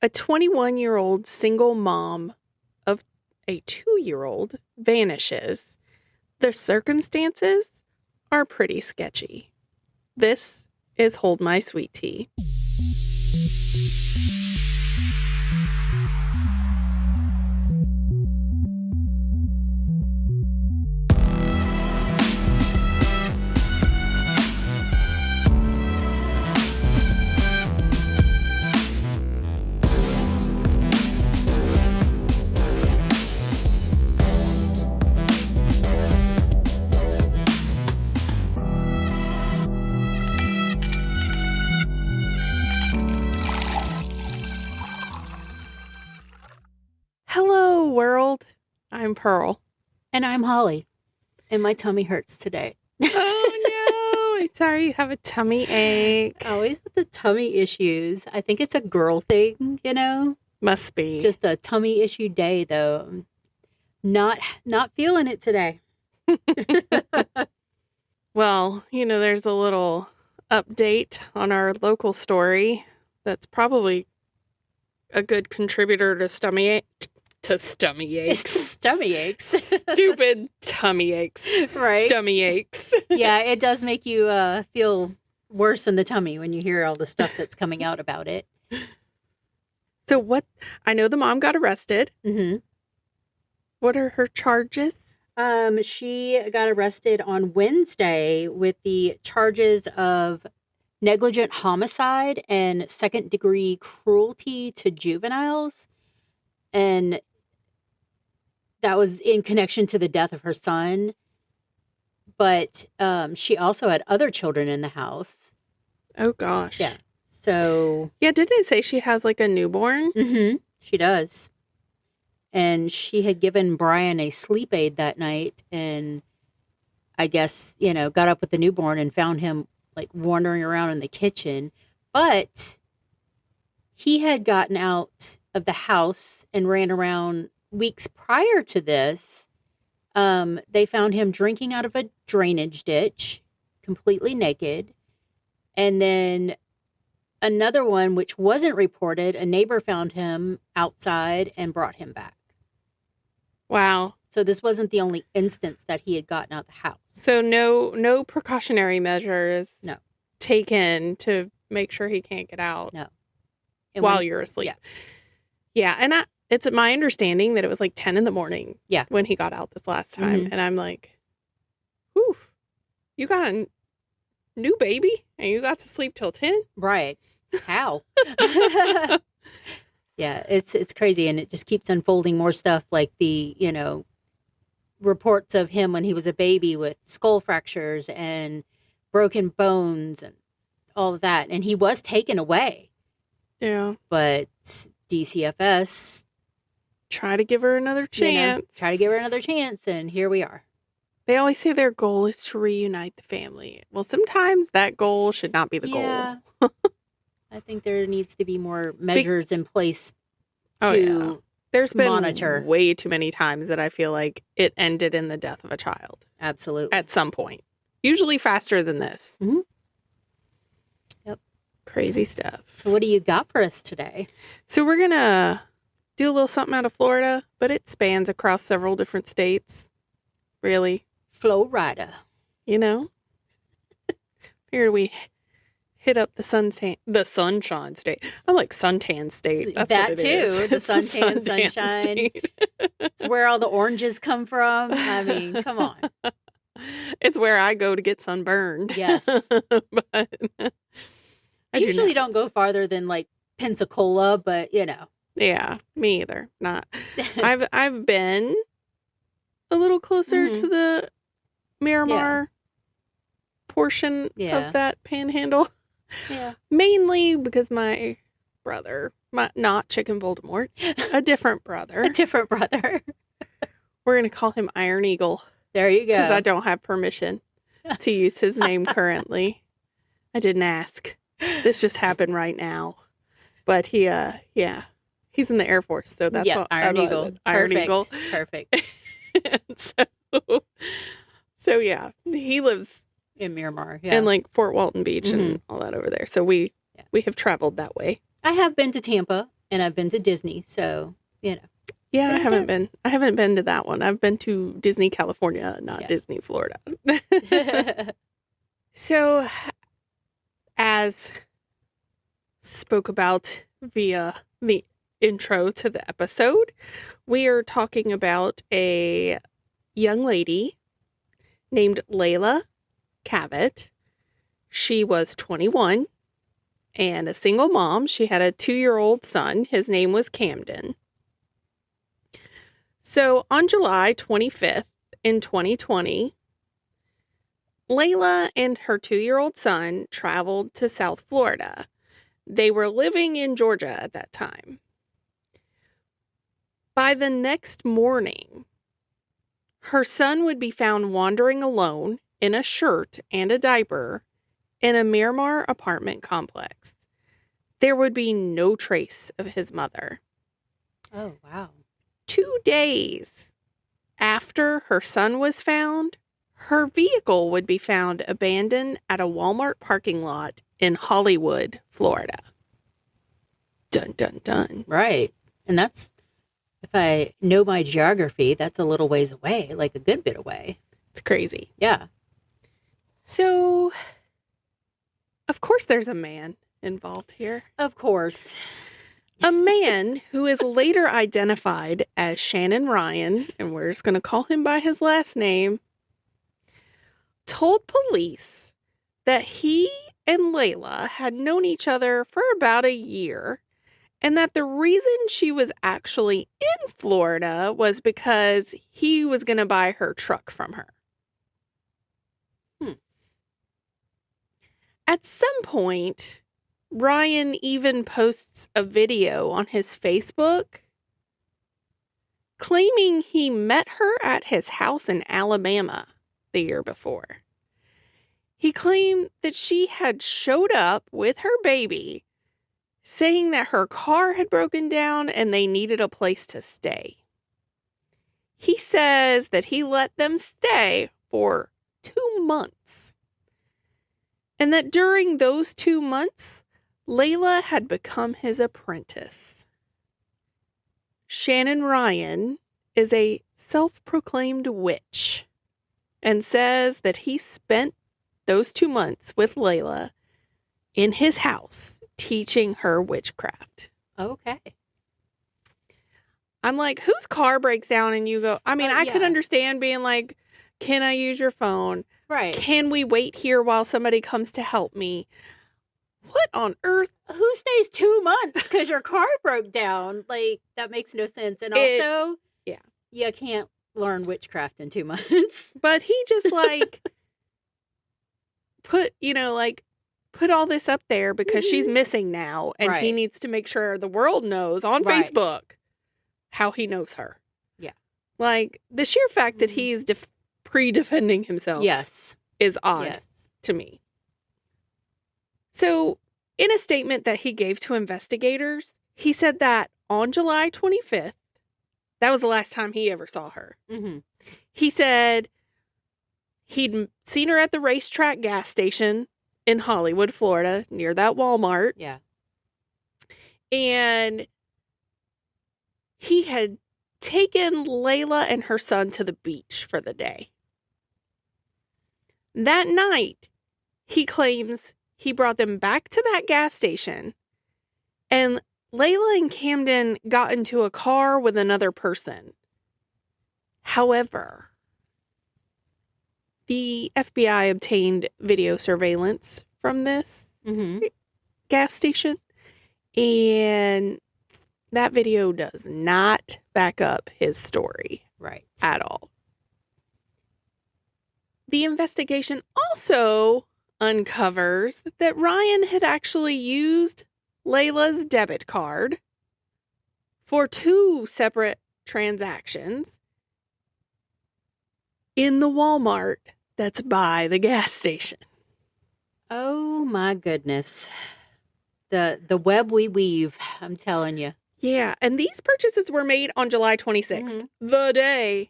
A 21-year-old single mom of a 2-year-old vanishes. The circumstances are pretty sketchy. This is Hold My Sweet Tea. Hello, world. I'm Pearl. And I'm Holly. And my tummy hurts today. Oh, no. I'm sorry you have a tummy ache. Always with the tummy issues. I think it's a girl thing, you know? Must be. Just a tummy issue day, though. I'm not feeling it today. Well, there's a little update on our local story that's probably a good contributor to stomach aches. Stomach aches. Stupid tummy aches. Right. Stomach aches. Yeah, it does make you feel worse in the tummy when you hear all the stuff that's coming out about it. So I know the mom got arrested. Mm-hmm. What are her charges? She got arrested on Wednesday with the charges of negligent homicide and second-degree cruelty to juveniles. And that was in connection to the death of her son. But she also had other children in the house. Oh, gosh. Yeah. So. Yeah, did they say she has like a newborn? Mm-hmm. She does. And she had given Brian a sleep aid that night. And I guess, got up with the newborn and found him like wandering around in the kitchen. But he had gotten out of the house and ran around weeks prior to this. They found him drinking out of a drainage ditch, completely naked. And then another one, which wasn't reported, a neighbor found him outside and brought him back. Wow. So this wasn't the only instance that he had gotten out of the house. So no precautionary measures taken to make sure he can't get out. No. While you're asleep. Yeah. And it's my understanding that it was like 10 in the morning when he got out this last time. Mm-hmm. And I'm like, whew, you got a new baby and you got to sleep till 10? Right. How? Yeah, it's crazy. And it just keeps unfolding more stuff like the, reports of him when he was a baby with skull fractures and broken bones and all of that. And he was taken away. Yeah. But DCFS try to give her another chance. And here we are. They always say their goal is to reunite the family. Well, sometimes that goal should not be the goal. I think there needs to be more measures in place to There's been monitor. Way too many times that I feel like it ended in the death of a child. Absolutely. At some point. Usually faster than this. Mm-hmm. Yep. Crazy stuff. So what do you got for us today? So we're going to do a little something out of Florida, but it spans across several different states. Really. Florida. Here we hit up the sunshine state. I like suntan state. That's that what it too. is. The suntan, sunshine. It's where all the oranges come from. I mean, come on. It's where I go to get sunburned. Yes. But I usually don't go farther than like Pensacola, but Yeah, me either. Not. I've been a little closer to the Miramar portion of that panhandle. Yeah. Mainly because my brother, not Chicken Voldemort, a different brother. We're going to call him Iron Eagle. There you go. Because I don't have permission to use his name currently. I didn't ask. This just happened right now. But he's in the Air Force, so that's what Iron Eagle. Iron Eagle. Perfect. So yeah, he lives in Miramar, in like Fort Walton Beach and all that over there. So we have traveled that way. I have been to Tampa And I've been to Disney, so, you know. Yeah, Been I up haven't been. I haven't been to that one. I've been to Disney California, not Yeah. Disney Florida. there. So, as spoke about via the intro to the episode, we are talking about a young lady named Leila Cavett. She was 21 and a single mom. She had a 2-year-old son. His name was Kamdyn. So on July 25th in 2020, Leila and her 2-year-old son traveled to South Florida. They were living in Georgia at that time. By the next morning, her son would be found wandering alone in a shirt and a diaper in a Miramar apartment complex. There would be no trace of his mother. Oh, wow. 2 days after her son was found, her vehicle would be found abandoned at a Walmart parking lot in Hollywood, Florida. Dun, dun, dun. Right. And that's, if I know my geography, that's a little ways away, like a good bit away. It's crazy. Yeah. So, of course, there's a man involved here. Of course. A man who is later identified as Shannon Ryan, and we're just going to call him by his last name, told police that he and Leila had known each other for about a year, and that the reason she was actually in Florida was because he was going to buy her truck from her. At some point, Ryan even posts a video on his Facebook claiming he met her at his house in Alabama the year before. He claimed that she had showed up with her baby, saying that her car had broken down and they needed a place to stay. He says that he let them stay for 2 months. And that during those 2 months, Leila had become his apprentice. Shannon Ryan is a self-proclaimed witch and says that he spent those 2 months with Leila in his house teaching her witchcraft. Okay. I'm like, whose car breaks down and you go, I mean, I could yeah. understand being like, can I use your phone? Right. Can we wait here while somebody comes to help me? What on earth? Who stays 2 months because your car broke down? Like, that makes no sense. And also, yeah, you can't learn witchcraft in 2 months. But he just like put all this up there because she's missing now, and he needs to make sure the world knows on Facebook how he knows her. Yeah. Like, the sheer fact that he's pre-defending himself is odd to me. So, in a statement that he gave to investigators, he said that on July 25th, that was the last time he ever saw her. Mm-hmm. He said he'd seen her at the racetrack gas station in Hollywood, Florida, near that Walmart. Yeah. And he had taken Leila and her son to the beach for the day. That night, he claims he brought them back to that gas station, and Leila and Kamdyn got into a car with another person. However, the FBI obtained video surveillance from this gas station, and that video does not back up his story at all. The investigation also uncovers that Ryan had actually used Leila's debit card for 2 separate transactions in the Walmart that's by the gas station. Oh my goodness. The web we weave, I'm telling you. Yeah, and these purchases were made on July 26th, the day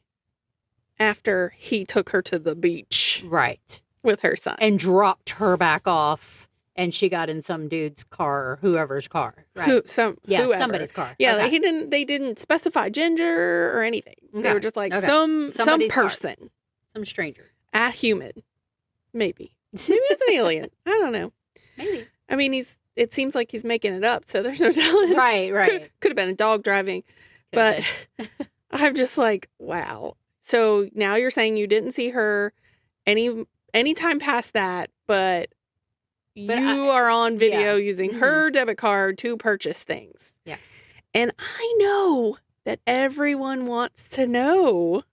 after he took her to the beach. Right. With her son. And dropped her back off And she got in some dude's car or whoever's car, right? Whoever. Somebody's car. Yeah, okay. they didn't specify gender or anything. They Okay. were just like Okay. some Somebody's car. person. Some stranger. A human. Maybe it's an alien. I don't know. Maybe. I mean, it seems like he's making it up, so there's no telling. Right. Could have been a dog driving. But I'm just like, wow. So now you're saying you didn't see her any time past that, but you are on video using her debit card to purchase things. Yeah. And I know that everyone wants to know,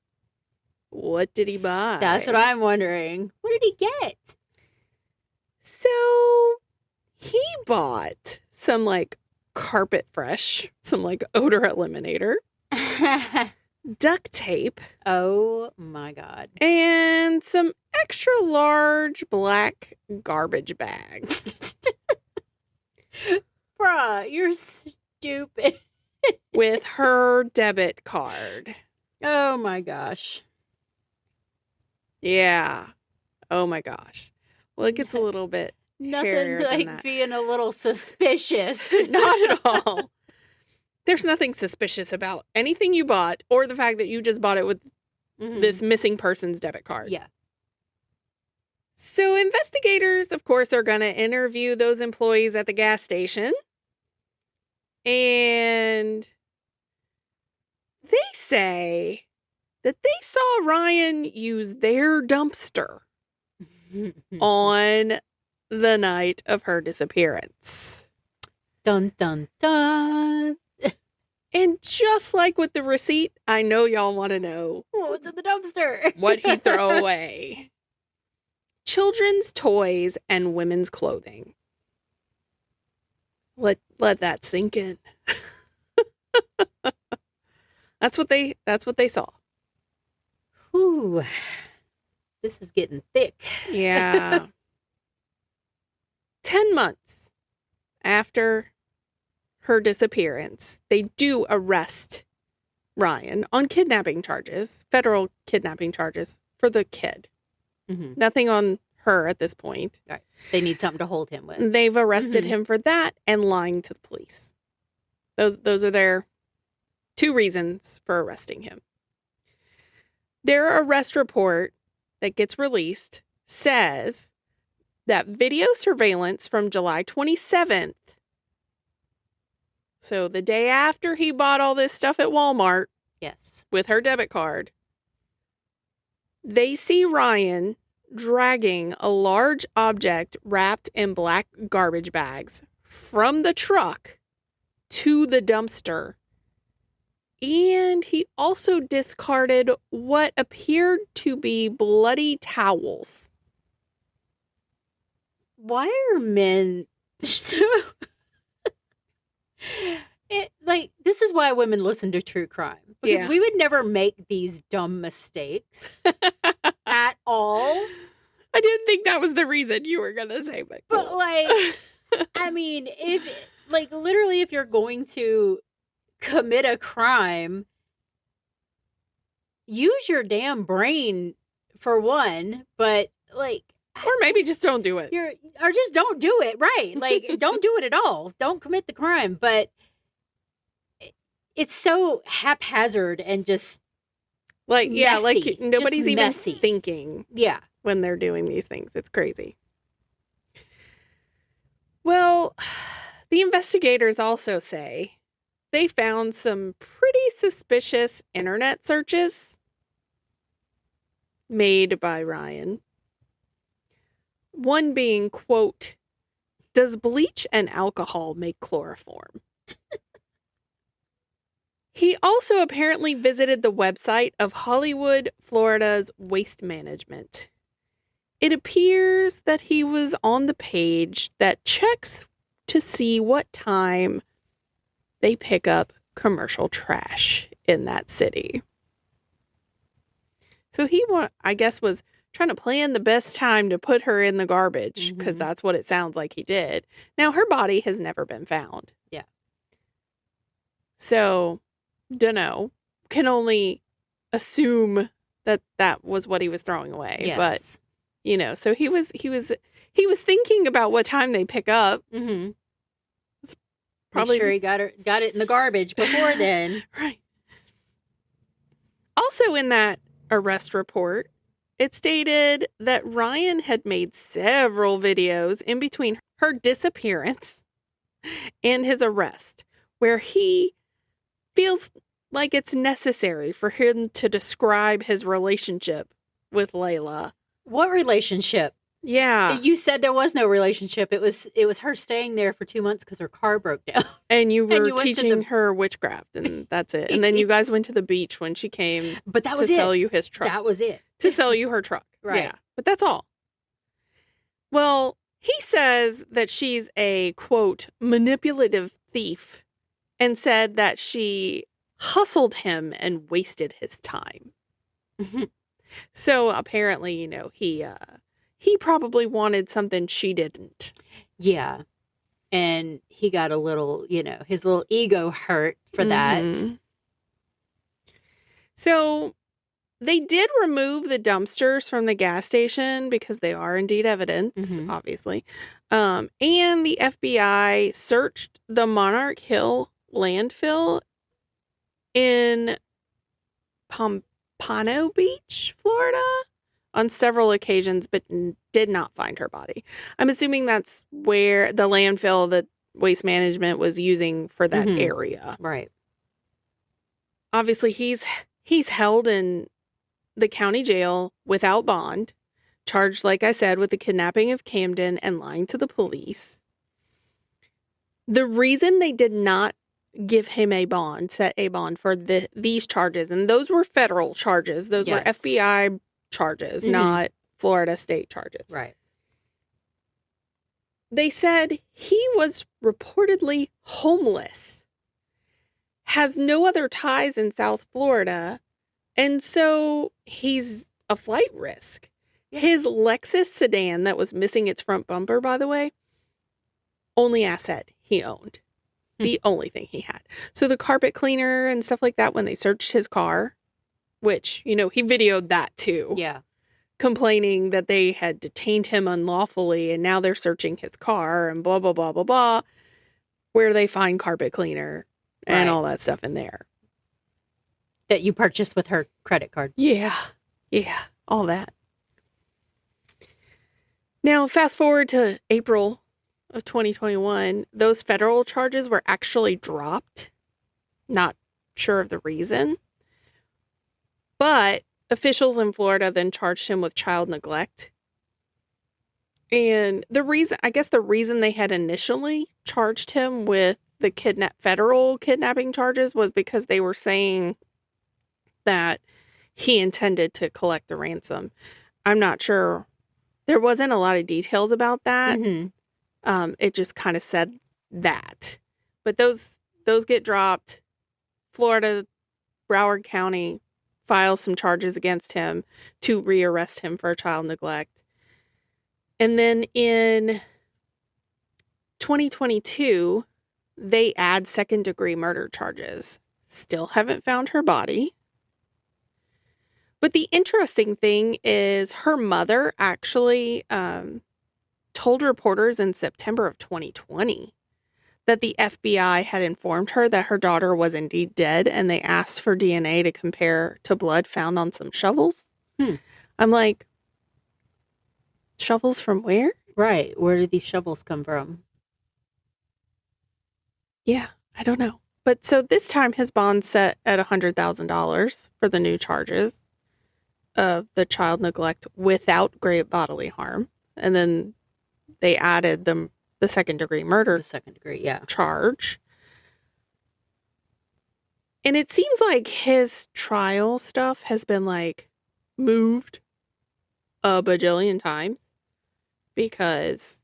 what did he buy? That's what I'm wondering. What did he get? So he bought some like carpet fresh, some like odor eliminator, duct tape. Oh my God. And some extra large black garbage bags. Bruh, you're stupid. With her debit card. Oh my gosh. Yeah. Oh my gosh. Well, it gets a little bit Nothing like being a little suspicious. Not at all. There's nothing suspicious about anything you bought or the fact that you just bought it with this missing person's debit card. Yeah. So investigators, of course, are going to interview those employees at the gas station. And they say that they saw Ryan use their dumpster on the night of her disappearance. Dun, dun, dun. And just like with the receipt, I know y'all want to know. What was in the dumpster? What'd he throw away? Children's toys and women's clothing. Let that sink in. That's what they saw. Ooh. This is getting thick. Yeah. 10 months after her disappearance, they do arrest Ryan on kidnapping charges, federal kidnapping charges for the kid. Mm-hmm. Nothing on her at this point. Right. They need something to hold him with. They've arrested him for that and lying to the police. Those are their two reasons for arresting him. Their arrest report that gets released says that video surveillance from July 27th, so the day after he bought all this stuff at Walmart, yes, with her debit card, they see Ryan dragging a large object wrapped in black garbage bags from the truck to the dumpster. And he also discarded what appeared to be bloody towels. Why are men so... this is why women listen to true crime. Because we would never make these dumb mistakes at all. I didn't think that was the reason you were going to say, but cool. I mean, literally, if you're going to commit a crime, use your damn brain for one, but or maybe just don't do it. Or just don't do it, right? Don't do it at all. Don't commit the crime. But it's so haphazard and just messy, nobody's even messy. Thinking. Yeah. When they're doing these things. It's crazy. Well, the investigators also say they found some pretty suspicious internet searches made by Ryan. One being, quote, "Does bleach and alcohol make chloroform?" He also apparently visited the website of Hollywood, Florida's Waste Management. It appears that he was on the page that checks to see what time they pick up commercial trash in that city. So he, I guess, was trying to plan the best time to put her in the garbage, because that's what it sounds like he did. Now, her body has never been found. Yeah. So, dunno. Can only assume that was what he was throwing away. Yes. But, so he was he was thinking about what time they pick up. Mm-hmm. Probably Make sure he got it in the garbage before then. Right. Also in that arrest report, it stated that Ryan had made several videos in between her disappearance and his arrest, where he feels like it's necessary for him to describe his relationship with Leila. What relationship? Yeah. You said there was no relationship. It was her staying there for 2 months because her car broke down. And you were you went to teaching her witchcraft, and that's it. And then you guys went to the beach when she came But that was to it. sell you his truck. That was it. To sell you her truck. Right. Yeah. But that's all. Well, he says that she's a, quote, manipulative thief, and said that she hustled him and wasted his time. Mm-hmm. So apparently, you know, he probably wanted something she didn't. Yeah. And he got a little, you know, his little ego hurt for that. So they did remove the dumpsters from the gas station because they are indeed evidence, obviously. And the FBI searched the Monarch Hill landfill in Pompano Beach, Florida, on several occasions, but did not find her body. I'm assuming that's where the landfill that Waste Management was using for that area. Right. Obviously, he's held in the county jail without bond, charged, like I said, with the kidnapping of Kamdyn and lying to the police. The reason they did not give him set a bond for these charges, and those were federal charges. Those were FBI charges, not Florida state charges. Right. They said he was reportedly homeless, has no other ties in South Florida, and so he's a flight risk. His Lexus sedan that was missing its front bumper, by the way, only asset he owned. The only thing he had. So the carpet cleaner and stuff like that, when they searched his car, which, you know, he videoed that too. Yeah. Complaining that they had detained him unlawfully and now they're searching his car and blah, blah, blah, blah, blah. Where they find carpet cleaner and all that stuff in there. That you purchased with her credit card. Yeah. Yeah. All that. Now, fast forward to April of 2021, those federal charges were actually dropped. Not sure of the reason. But officials in Florida then charged him with child neglect. And the reason they had initially charged him with the federal kidnapping charges was because they were saying that he intended to collect the ransom. I'm not sure. There wasn't a lot of details about that. It just kind of said that. But those get dropped. Florida, Broward County files some charges against him to rearrest him for child neglect. And then in 2022, they add second-degree murder charges. Still haven't found her body. But the interesting thing is her mother actually told reporters in September of 2020 that the FBI had informed her that her daughter was indeed dead, and they asked for DNA to compare to blood found on some shovels. I'm like, shovels from where? Right. Where did these shovels come from? Yeah, I don't know. But so this time his bond's set at $100,000 for the new charges of the child neglect without great bodily harm. And then they added the second degree murder. The second degree, yeah. Charge. And it seems like his trial stuff has been like moved a bajillion times because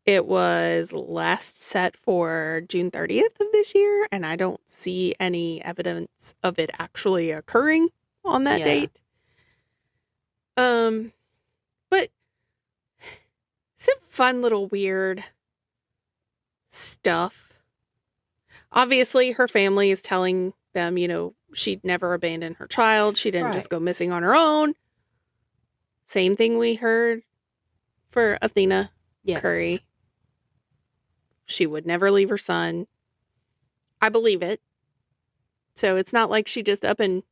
it was last set for June 30th of this year, and I don't see any evidence of it actually occurring on that date. But some fun little weird stuff. Obviously, her family is telling them, you know, she'd never abandoned her child. She didn't just go missing on her own. Same thing we heard for Athena Yes. Curry. She would never leave her son. I believe it. So it's not like she just up and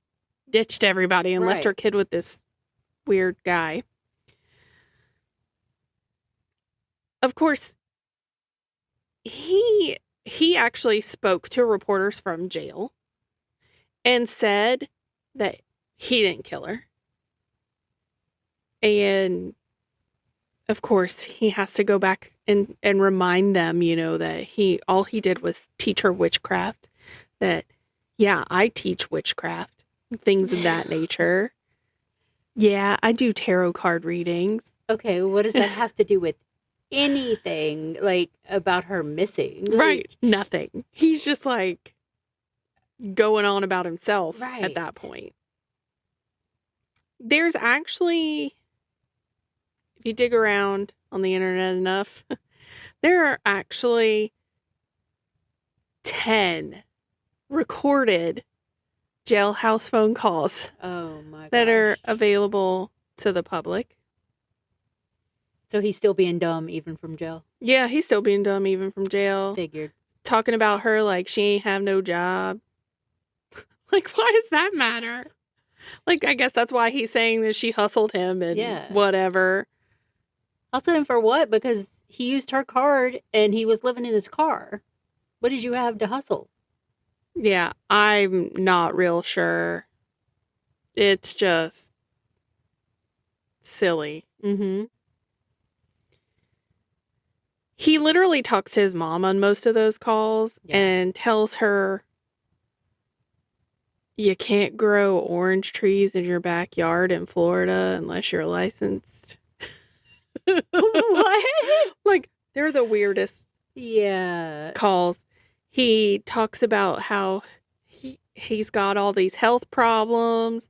ditched everybody and left her kid with this weird guy. Of course, he actually spoke to reporters from jail and said that he didn't kill her. And of course, he has to go back and remind them, that all he did was teach her witchcraft. That, yeah, I teach witchcraft, things of that nature. Yeah, I do tarot card readings. Okay, what does that have to do with anything, like, about her missing? Right, nothing. He's just, like, going on about himself at that point. There's actually, if you dig around on the internet enough, there are actually 10 recorded jailhouse phone calls that are available to the public. So he's still being dumb even from jail? Yeah, he's still being dumb even from jail. Figured. Talking about her like she ain't have no job. Like, why does that matter? Like, I guess that's why he's saying that she hustled him and whatever. Hustled him for what? Because he used her card and he was living in his car. What did you have to hustle? Yeah, I'm not real sure. It's just silly. Mm-hmm. He literally talks to his mom on most of those calls and tells her you can't grow orange trees in your backyard in Florida unless you're licensed. What? Like, they're the weirdest calls. He talks about how he's got all these health problems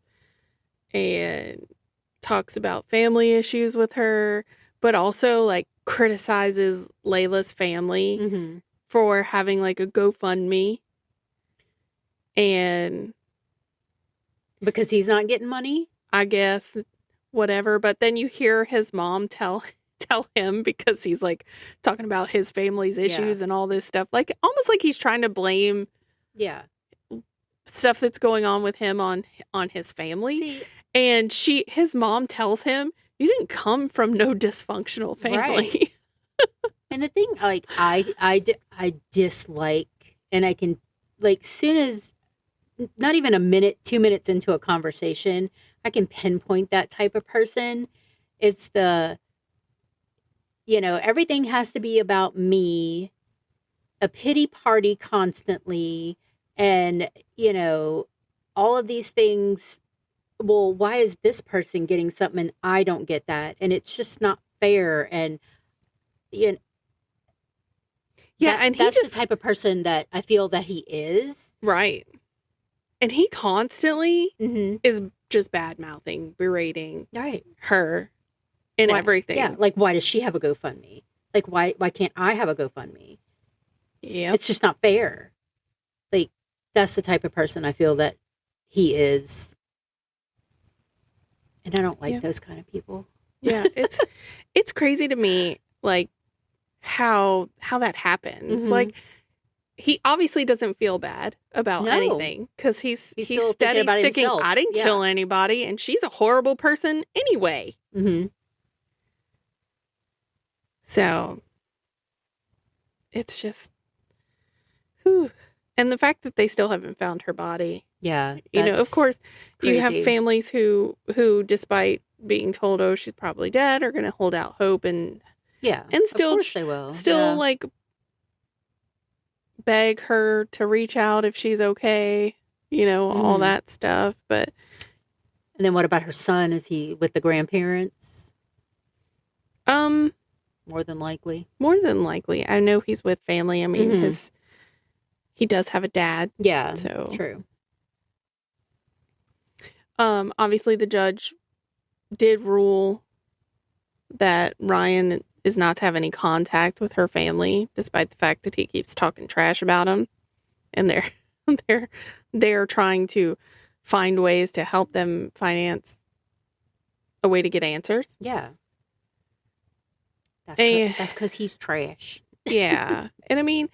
and talks about family issues with her, but also, like, criticizes Leila's family for having, like, a GoFundMe. And because he's not getting money? I guess, whatever. But then you hear his mom tell him, because he's, like, talking about his family's issues and all this stuff. Like, almost like he's trying to blame stuff that's going on with him on his family. See, and his mom tells him, you didn't come from no dysfunctional family. Right. And the thing, like, I dislike, and I can, like, soon as, not even a minute, 2 minutes into a conversation, I can pinpoint that type of person. It's the, everything has to be about me, a pity party constantly, and, all of these things. Well, why is this person getting something and I don't get that? And it's just not fair. And, and that's the type of person that I feel that he is. Right. And he constantly is just bad-mouthing, berating her and everything. Yeah, like, why does she have a GoFundMe? Like, why can't I have a GoFundMe? Yeah. It's just not fair. Like, that's the type of person I feel that he is. And I don't like those kind of people. Yeah, it's crazy to me, like, how that happens. Like, he obviously doesn't feel bad about anything, because he's steady sticking. Himself. I didn't kill anybody, and she's a horrible person anyway. So it's just, whew. And the fact that they still haven't found her body. Yeah, of course, crazy. You have families who, despite being told, oh, she's probably dead, are going to hold out hope and still, of course they will. Still, like, beg her to reach out if she's okay, all that stuff. But and then what about her son? Is he with the grandparents? More than likely. I know he's with family. I mean, he does have a dad. Yeah, so true. Obviously the judge did rule that Ryan is not to have any contact with her family, despite the fact that he keeps talking trash about them, and they're trying to find ways to help them finance a way to get answers. Yeah. And- That's because he's trash. yeah. And I mean,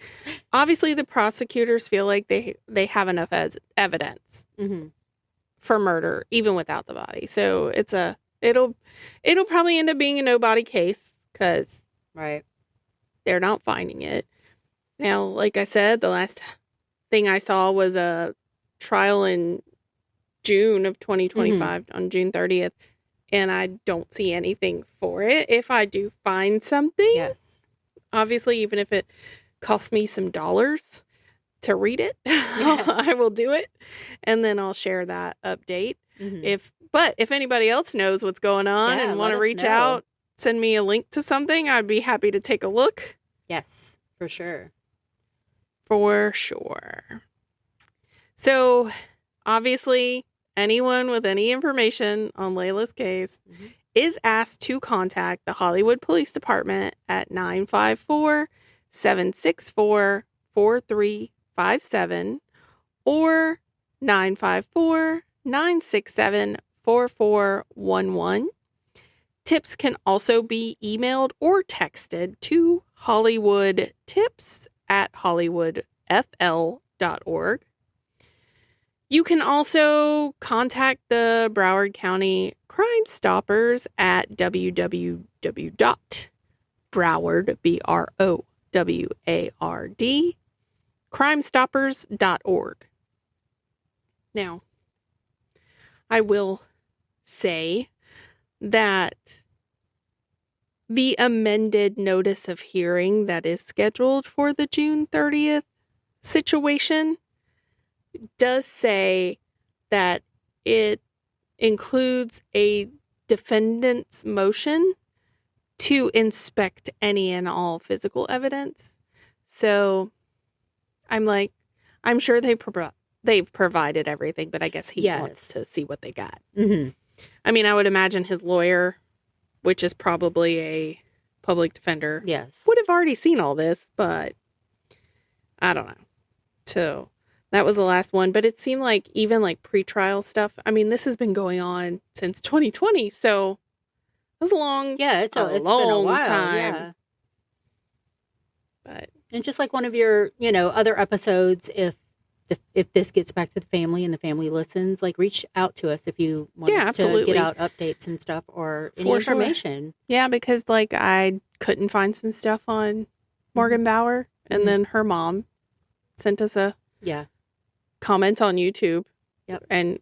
obviously the prosecutors feel like they have enough as evidence Mm-hmm. for murder, even without the body. So it'll probably end up being a no body case because Right. they're not finding it. Now, like I said, the last thing I saw was a trial in June of 2025 on June 30th, and I don't see anything for it. If I do find something, Yes. obviously, even if it costs me some dollars to read it, I will do it, and then I'll share that update. Mm-hmm. But if anybody else knows what's going on Yeah, and want to let us reach know. out, send me a link to something, I'd be happy to take a look. Yes, for sure. For sure. So, obviously, anyone with any information on Leila's case is asked to contact the Hollywood Police Department at 954-764-4357 or 954-967-4411. Tips can also be emailed or texted to hollywoodtips@hollywoodfl.org. You can also contact the Broward County Crime Stoppers at www.broward, BROWARD, crimestoppers.org. Now, I will say that the amended notice of hearing that is scheduled for the June 30th situation does say that it includes a defendant's motion to inspect any and all physical evidence. So I'm sure they've provided everything, but I guess he wants to see what they got. Mm-hmm. I mean, I would imagine his lawyer, which is probably a public defender, would have already seen all this, but I don't know. So that was the last one, but it seemed like even like pretrial stuff. I mean, this has been going on since 2020, so it was long. Yeah, it's been a while. time. Yeah. But and just like one of your, other episodes, if this gets back to the family and the family listens, like reach out to us if you want us to get out updates and stuff or any information. Sure. Yeah, because like I couldn't find some stuff on Morgan Bauer, and then her mom sent us a comment on YouTube and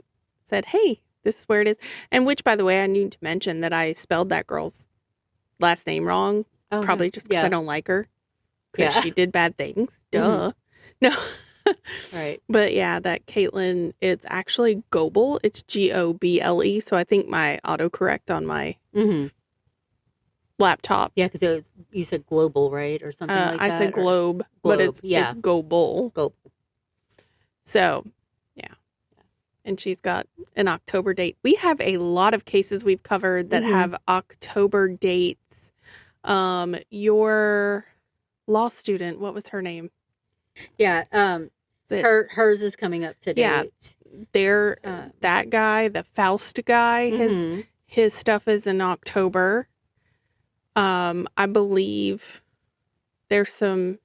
said, hey, this is where it is. And which, by the way, I need to mention that I spelled that girl's last name wrong. Probably just because I don't like her. Because she did bad things. Duh. No. Right. But yeah, that Caitlin, it's actually Goble. It's Goble. So I think my autocorrect on my laptop. Yeah, because you said global, right? Or something like that. I said globe, but it's Goble. Goble. So, yeah. And she's got an October date. We have a lot of cases we've covered that have October dates. Your law student, what was her name? Yeah, hers is coming up today. Yeah, that guy, the Faust guy, his stuff is in October. I believe there's some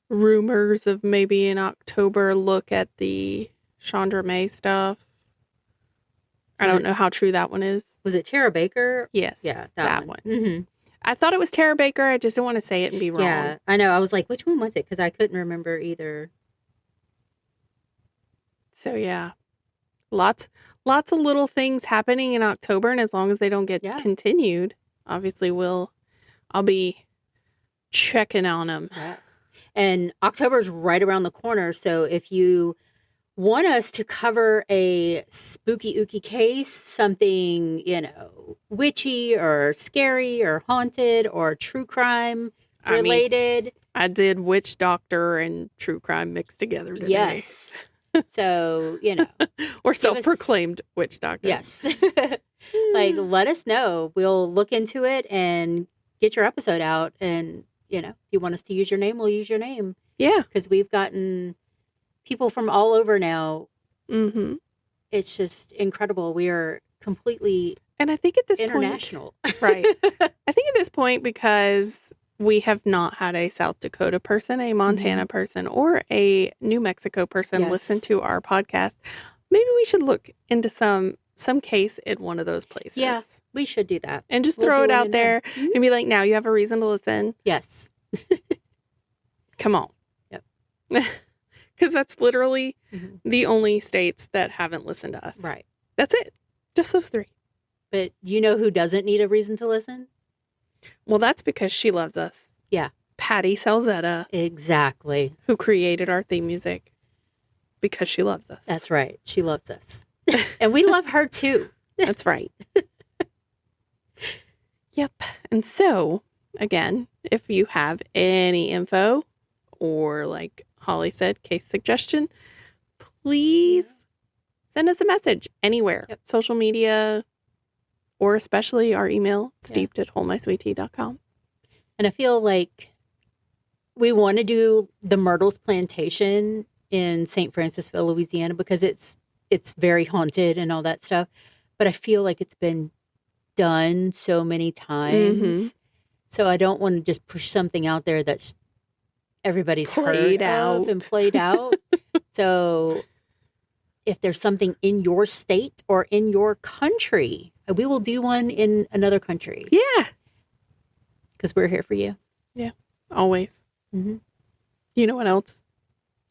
rumors of maybe an October look at the Chandra May stuff. I don't know how true that one is. Was it Tara Baker? Yes. Yeah, that one. Mm-hmm. I thought it was Tara Baker. I just don't want to say it and be wrong. Yeah, I know. I was like, which one was it? Because I couldn't remember either. So, yeah. Lots of little things happening in October, and as long as they don't get continued, obviously I'll be checking on them. Yes. And October's right around the corner, so if you want us to cover a spooky ooky case, something, witchy or scary or haunted or true crime related. I did witch doctor and true crime mixed together today. Yes. So, or self-proclaimed witch doctor. Yes. Like, let us know. We'll look into it and get your episode out. And, if you want us to use your name, we'll use your name. Yeah. Because we've gotten people from all over now. Mm-hmm. It's just incredible. We are completely And I think at this international. point, right. I think at this point, because we have not had a South Dakota person, a Montana person, or a New Mexico person listen to our podcast, maybe we should look into some case in one of those places. Yeah, we should do that. And just throw it out there and be like, now you have a reason to listen. Yes. Come on. Yep. Because that's literally the only states that haven't listened to us. Right. That's it. Just those 3. But you know who doesn't need a reason to listen? Well, that's because she loves us. Yeah. Patty Salzetta. Exactly. Who created our theme music because she loves us. That's right. She loves us. And we love her too. That's right. Yep. And so, again, if you have any info or, like Holly said, case suggestion, please send us a message anywhere. Yep. Social media, or especially our email, steeped@holdmysweetie.com. And I feel like we want to do the Myrtles Plantation in St. Francisville, Louisiana, because it's very haunted and all that stuff. But I feel like it's been done so many times. So I don't want to just push something out there that's everybody's played out and played out. So if there's something in your state or in your country, we will do one in another country. Yeah. Because we're here for you. Yeah. Always. Mm-hmm. You know what else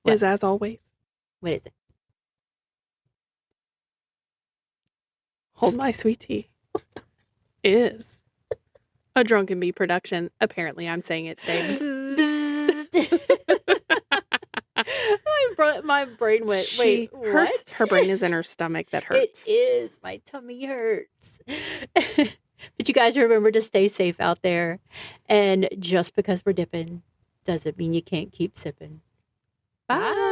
is as always? What is it? Hold My Sweet Tea is a Drunken Bee production. Apparently, I'm saying it today. My brain went, wait, what? Her brain is in her stomach that hurts. It is. My tummy hurts. But you guys remember to stay safe out there. And just because we're dipping doesn't mean you can't keep sipping. Bye.